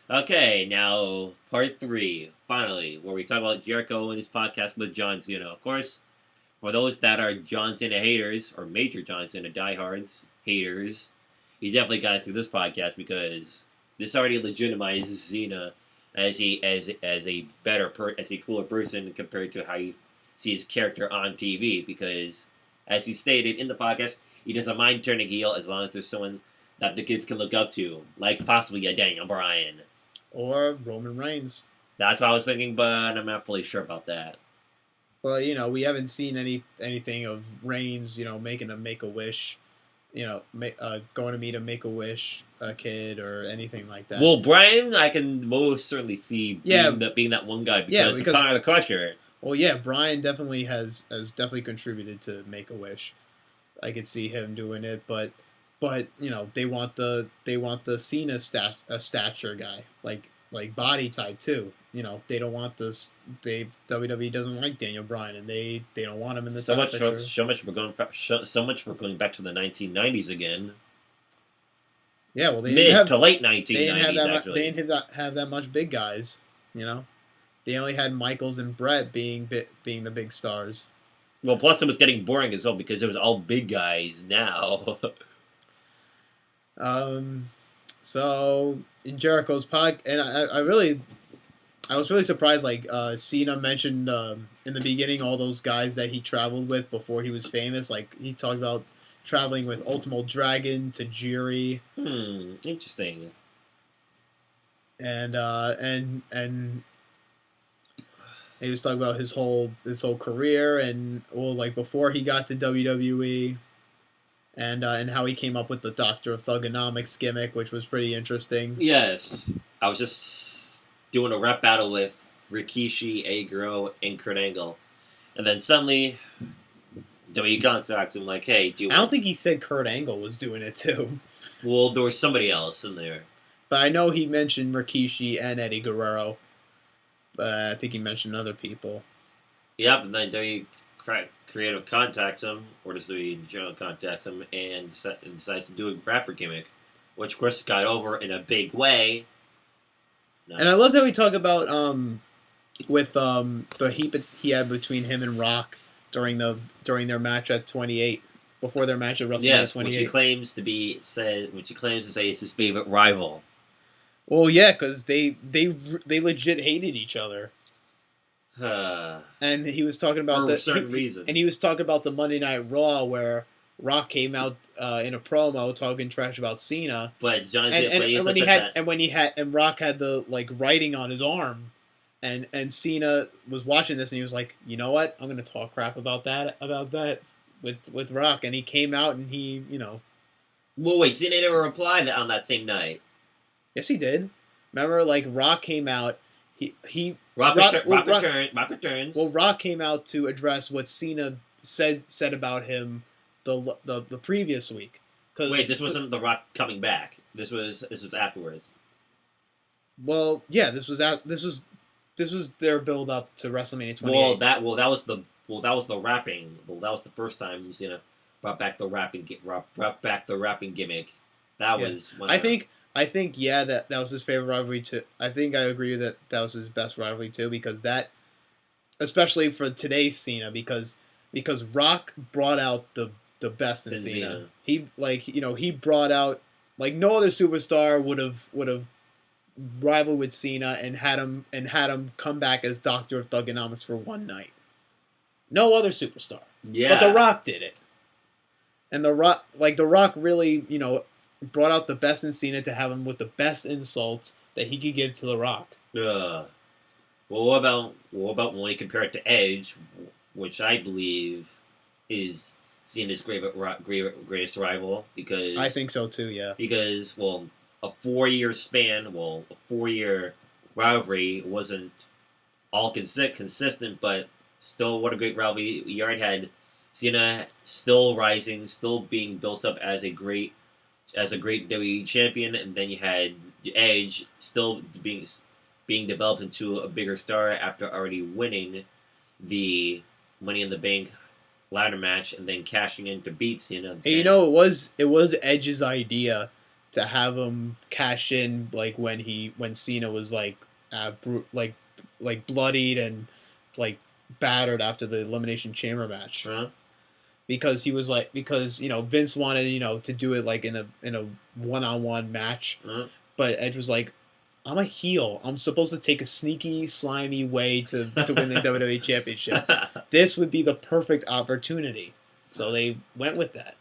Okay, now part 3, finally, where we talk about Jericho and his podcast with John Cena. Of course, for those that are John Cena haters, or major John Cena diehards, haters, you definitely gotta see this podcast because this already legitimizes Cena as a as a cooler person compared to how you see his character on TV. Because, as he stated in the podcast, he doesn't mind turning heel as long as there's someone that the kids can look up to, like possibly a Daniel Bryan. Or Roman Reigns. That's what I was thinking, but I'm not fully sure about that. Well, we haven't seen anything of Reigns, making a Make-A-Wish, going to meet a Make-A-Wish kid or anything like that. Well, Bryan, I can most certainly see Yeah. being that one guy because of Connor the Crusher. Well, yeah, Bryan definitely has definitely contributed to Make-A-Wish. I could see him doing it, but they want the Cena stature guy, like body type too. They don't want this. WWE doesn't like Daniel Bryan, and they don't want him in the so top much picture. so much for going back to the 1990s again. Yeah, well, mid to late 1990s. They didn't have that much big guys. They only had Michaels and Brett being the big stars. Well, plus it was getting boring as well because it was all big guys now. So in Jericho's pod, and I was really surprised. Like Cena mentioned in the beginning, all those guys that he traveled with before he was famous. Like he talked about traveling with Ultimo Dragon, Tajiri. Interesting. And he was talking about his whole career and like before he got to WWE. And how he came up with the Doctor of Thugonomics gimmick, which was pretty interesting. Yes. I was just doing a rap battle with Rikishi, Agro, and Kurt Angle. And then suddenly, WWE contacts him like, hey, I don't think he said Kurt Angle was doing it too. Well, there was somebody else in there. But I know he mentioned Rikishi and Eddie Guerrero. I think he mentioned other people. Yep, and then WWE Creative contacts him, or just the general contacts him, and decides to do a rapper gimmick, which of course got over in a big way. No. And I love that we talk about with the heat he had between him and Rock during their match at 28, before their match at WrestleMania 28. Which he claims to say is his favorite rival. Well, yeah, because they legit hated each other. And he was talking about for certain reasons. And he was talking about the Monday Night Raw where Rock came out in a promo talking trash about Cena. But John and Rock had the writing on his arm, and Cena was watching this and he was like, you know what? I'm gonna talk crap about that with Rock, and he came out and he Well, wait, Cena never replied on that same night. Yes, he did. Remember, Rock came out. Rock returns. Well, Rock came out to address what Cena said about him the previous week. Wait, this wasn't The Rock coming back. This was afterwards. Well, yeah, this was their build up to WrestleMania 28. That was the rapping. Well, that was the first time Cena brought back the rapping gimmick. That was when I think yeah, that was his favorite rivalry too. I think I agree that was his best rivalry too, because that, especially for today's Cena, because Rock brought out the best in Cena. He he brought out no other superstar would have rivaled with Cena and had him come back as Doctor of Thugonomics for one night. No other superstar. Yeah. But The Rock did it. And The Rock really, brought out the best in Cena to have him with the best insults that he could give to The Rock. Well, what about when we compare it to Edge, which I believe is Cena's greatest rival? Because I think so too. Yeah. Because a 4-year rivalry wasn't all consistent, but still, what a great rivalry. You already had Cena still rising, still being built up as a great WWE champion, and then you had Edge still being developed into a bigger star after already winning the Money in the Bank ladder match and then cashing in to beat Cena. And it was Edge's idea to have him cash in like when Cena was like bloodied and like battered after the Elimination Chamber match. Huh? Because he was like Vince wanted to do it like in a one-on-one match, but Edge was like, I'm a heel. I'm supposed to take a sneaky, slimy way to win the WWE Championship. This would be the perfect opportunity. So they went with that.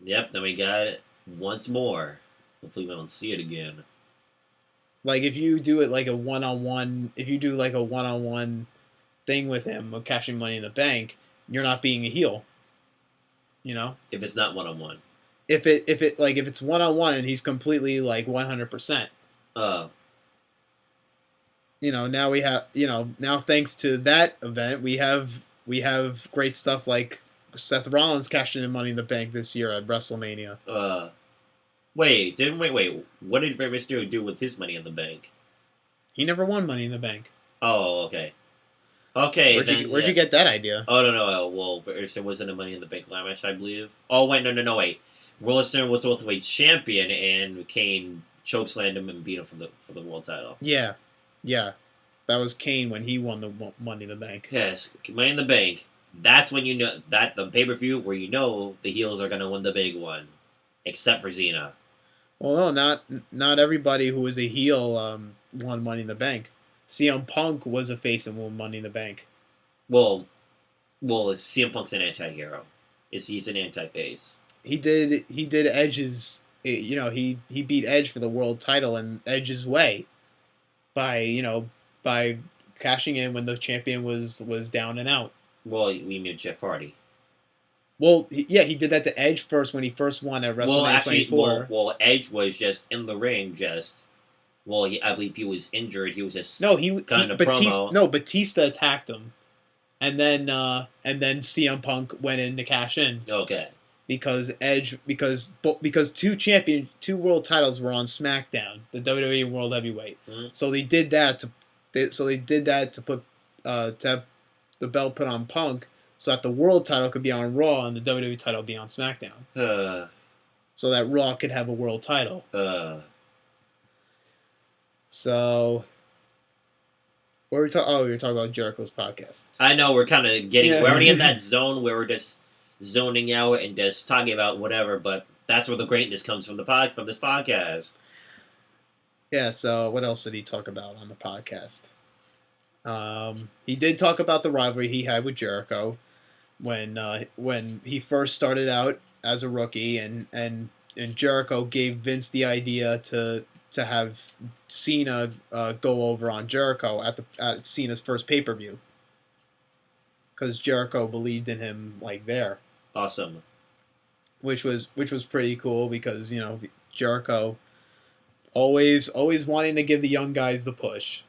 Yep, then we got it once more. Hopefully we don't see it again. Like if you do it like a one-on-one, thing with him of cashing Money in the Bank, you're not being a heel. If it's not one-on-one. If it's one-on-one and he's completely like 100%. Now we have now thanks to that event we have great stuff like Seth Rollins cashing in Money in the Bank this year at WrestleMania. Wait. What did Rey Mysterio do with his Money in the Bank? He never won Money in the Bank. Oh, okay. Okay, where'd you get that idea? Oh, no. Well, there wasn't a Money in the Bank match, I believe. Oh, wait, no, wait. Lesnar was the welterweight champion, and Kane chokeslammed him and beat him for the world title. Yeah. That was Kane when he won the Money in the Bank. Yes, Money in the Bank. That's when you know that the pay-per-view where the heels are gonna win the big one, except for Cena. Well, no, not everybody who was a heel won Money in the Bank. CM Punk was a face and won Money in the Bank. Well, CM Punk's an anti-hero. He's an anti-face. He did Edge's. He beat Edge for the world title in Edge's way, by cashing in when the champion was down and out. Well, we mean Jeff Hardy. Well, he did that to Edge first when he first won at WrestleMania 24. Well, Edge was just in the ring, I believe he was injured. He was just Batista attacked him, and then CM Punk went in to cash in. Okay. Because two world titles were on SmackDown, the WWE World Heavyweight. Mm-hmm. So they did that to put to have the belt put on Punk, so that the world title could be on Raw and the WWE title be on SmackDown. So that Raw could have a world title. So, what were we talking? Oh, we were talking about Jericho's podcast. I know we're kind of we're already in that zone where we're just zoning out and just talking about whatever, but that's where the greatness comes from from this podcast. Yeah. So, what else did he talk about on the podcast? He did talk about the rivalry he had with Jericho when he first started out as a rookie, and Jericho gave Vince the idea to have Cena go over on Jericho at Cena's first pay-per-view, because Jericho believed in him there. Awesome. Which was pretty cool, because Jericho always wanting to give the young guys the push.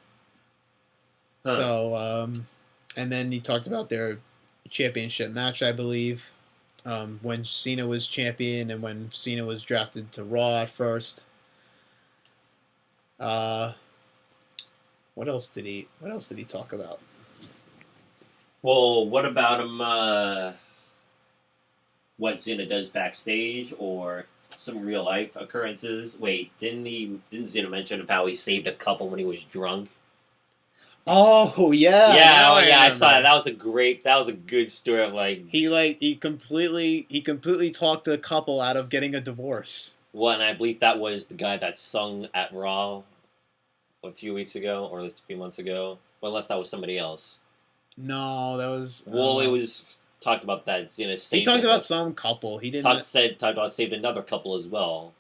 Huh. So and then he talked about their championship match, I believe, when Cena was champion and when Cena was drafted to Raw at first. What else did he talk about? Well, what about him? What Cena does backstage, or some real life occurrences? Wait, didn't Cena mention how he saved a couple when he was drunk? Oh yeah, I saw that. That was a good story of he completely talked a couple out of getting a divorce. Well, and I believe that was the guy that sung at Raw a few weeks ago, or at least a few months ago. Well, unless that was somebody else. No, that was. Well, it was talked about that Cena saved. He talked about some couple. He didn't. Talked about saved another couple as well.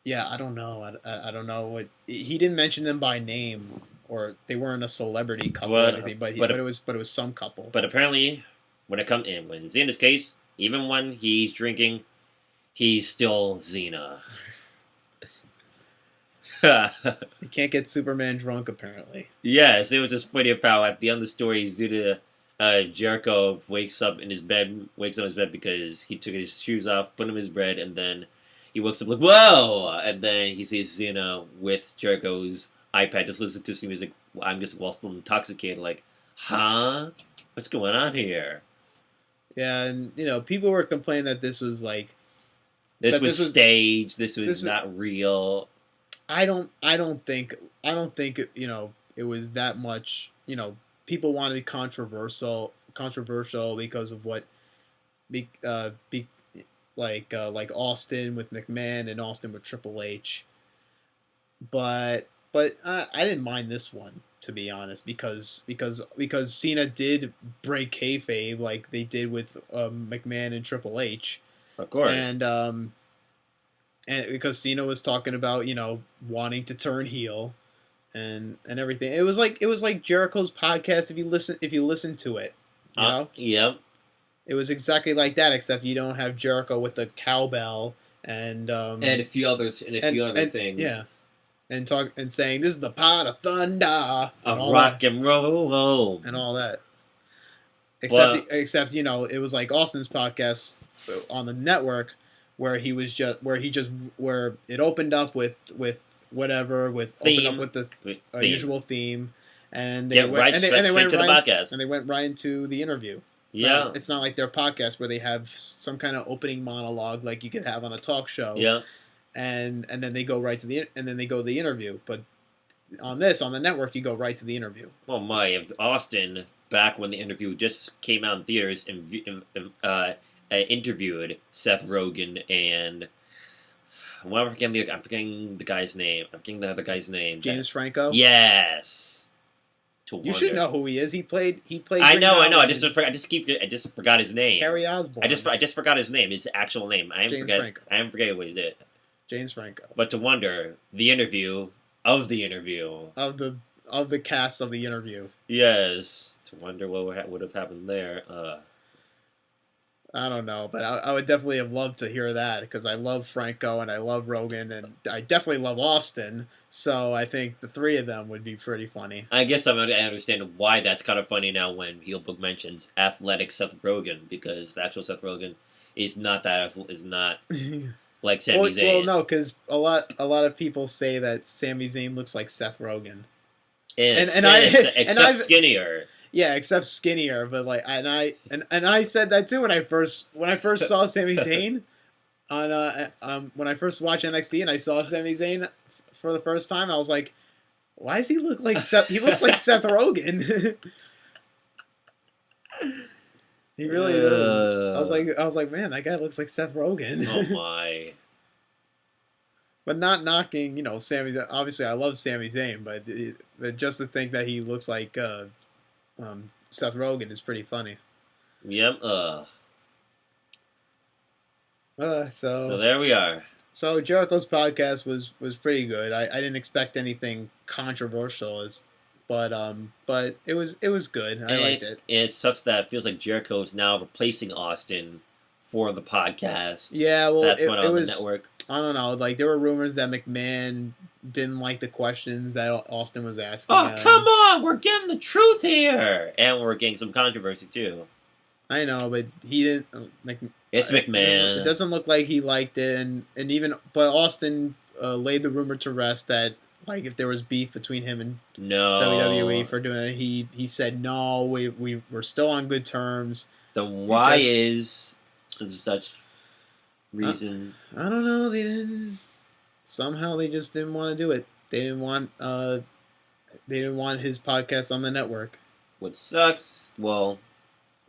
Yeah, I don't know. I don't know what he didn't mention them by name, or they weren't a celebrity couple or anything. But it was some couple. But apparently, in Cena's case, even when he's drinking, he's still Cena. You can't get Superman drunk, apparently. Yes, it was just funny about at the end of the story, he's due to Jericho wakes up in his bed because he took his shoes off, put him in his bed, and then he wakes up like, whoa! And then he sees Cena with Jericho's iPad, just listening to some music. I'm just while still intoxicated, like, huh? What's going on here? Yeah, and people were complaining that this was This was staged. This was not real. I don't think it was that much. People wanted controversial because of what, like Austin with McMahon and Austin with Triple H. But I didn't mind this one, to be honest, because Cena did break kayfabe like they did with McMahon and Triple H. Of course. And because Cena was talking about wanting to turn heel and everything. It was like Jericho's podcast if you listen to it. Yep. It was exactly like that, except you don't have Jericho with the cowbell and a few other things. Yeah. And saying this is the pot of thunder of rock and roll and all that. Except it was like Austin's podcast on the network where it opened up with the usual theme, and they went straight to the podcast, and they went right into the interview. It's not like their podcast where they have some kind of opening monologue like you could have on a talk show. Yeah. And then they go right to the interview. But on the network, you go right to the interview. Oh my! If Austin, back when the interview just came out in theaters, interviewed Seth Rogen and I'm forgetting the guy's name. I'm forgetting the other guy's name. James Franco. Yes. You should know who he is. He played. I know. I just forgot his name. Harry Osborn. I just forgot his name. His actual name. I am forgetting what he did. James Franco. But to wonder the interview of the cast of the interview. Yes. To wonder what would have happened there. I don't know, but I would definitely have loved to hear that because I love Franco and I love Rogan and I definitely love Austin. So I think the three of them would be pretty funny. I guess I understand why that's kind of funny now when Heelbook mentions athletic Seth Rogen because the actual Seth Rogen is not like Sami Zayn. Well, no, because a lot of people say that Sami Zayn looks like Seth Rogen, except skinnier. Yeah, except skinnier. But I said that too when I first saw Sami Zayn on when I first watched NXT and I saw Sami Zayn for the first time. I was like, why does he look like Seth? He looks like Seth Rogen. He really does. I was like, man, that guy looks like Seth Rogen. Oh my! But not knocking, Sami Zayn. Obviously, I love Sami Zayn, but just to think that he looks like Seth Rogen is pretty funny. Yep. So there we are. So Jericho's podcast was pretty good. I didn't expect anything controversial, but it was good. I liked it. It sucks that it feels like Jericho is now replacing Austin for the podcast. Yeah, well, that's went on the network. I don't know. Like there were rumors that McMahon didn't like the questions that Austin was asking. Oh, come on! We're getting the truth here, and we're getting some controversy too. I know, but he didn't. It's McMahon. It doesn't look like he liked it, but Austin laid the rumor to rest that like if there was beef between him and WWE for doing it, he said no, we're still on good terms. Then why is such reason? I don't know. They didn't. Somehow they just didn't want to do it. They didn't want his podcast on the network. What sucks? Well,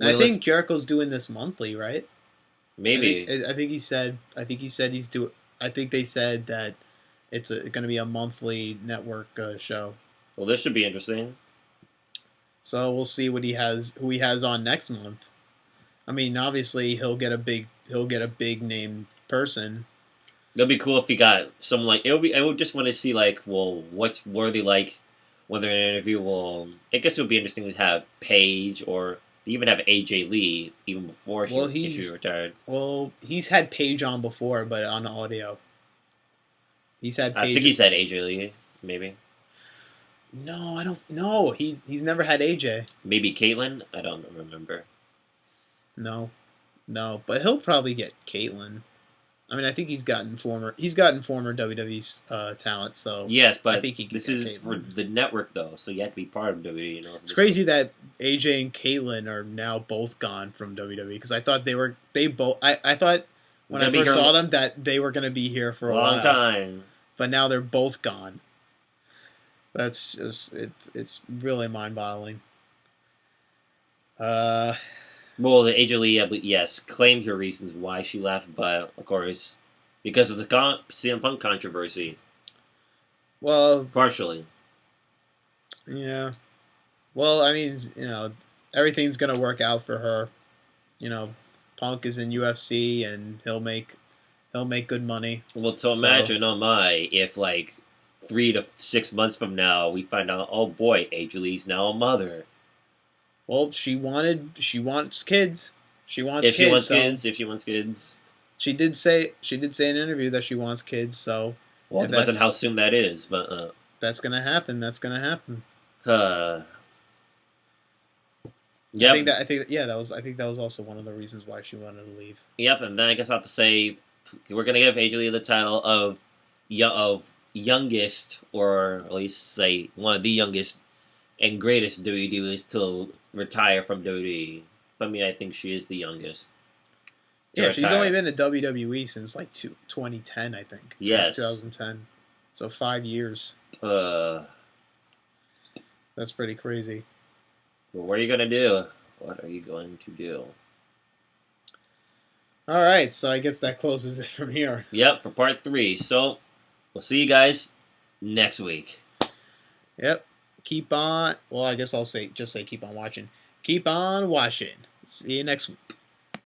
I think Jericho's doing this monthly, right? Maybe. I think he said he's doing. I think they said that it's going to be a monthly network show. Well, this should be interesting. So we'll see who he has on next month. I mean, obviously he'll get a big name person. It'll be cool if he got someone like I would just want to see what are they like when they're in an interview. Well, I guess it would be interesting to have Paige or even have AJ Lee even before she retired. Well, he's had Paige on before, but on audio. He's had Paige. I think he's had AJ Lee, maybe. No, I don't. No, he's never had AJ. Maybe Caitlyn. I don't remember. No, but he'll probably get Caitlyn. I mean, I think he's gotten former WWE talent. So yes, but I think this is for the network though, so you have to be part of WWE. It's crazy that AJ and Caitlyn are now both gone from WWE because I thought they thought when I first saw them that they were going to be here for a long while. time. But now they're both gone. That's just it's really mind-boggling. Well, the AJ Lee, yes, claimed her reasons why she left, but of course, because of the CM Punk controversy. Well, partially. Yeah. Well, I mean, everything's gonna work out for her. Punk is in UFC and he'll make good money. Well, so imagine, if like 3 to 6 months from now we find out, oh boy, AJ Lee's now a mother. Well, she wants kids. She wants if kids. If she wants kids. She did say in an interview that she wants kids. So. Well, it depends on how soon that is, but. That's gonna happen. Yep. I think that was also one of the reasons why she wanted to leave. Yep, and then I guess I'll have to say we're gonna give AJ Lee the title of youngest, or at least say one of the youngest and greatest WWE to retire from WWE. I mean, I think she is the youngest. Yeah, she's only been at WWE since like 2010, I think. Yes. 2010. So 5 years. That's pretty crazy. Well, what are you going to do? What are you going to do? All right, so I guess that closes it from here. Yep, for part 3. So, we'll see you guys next week. Yep. Keep on. Well, I guess I'll just say keep on watching. Keep on watching. See you next week.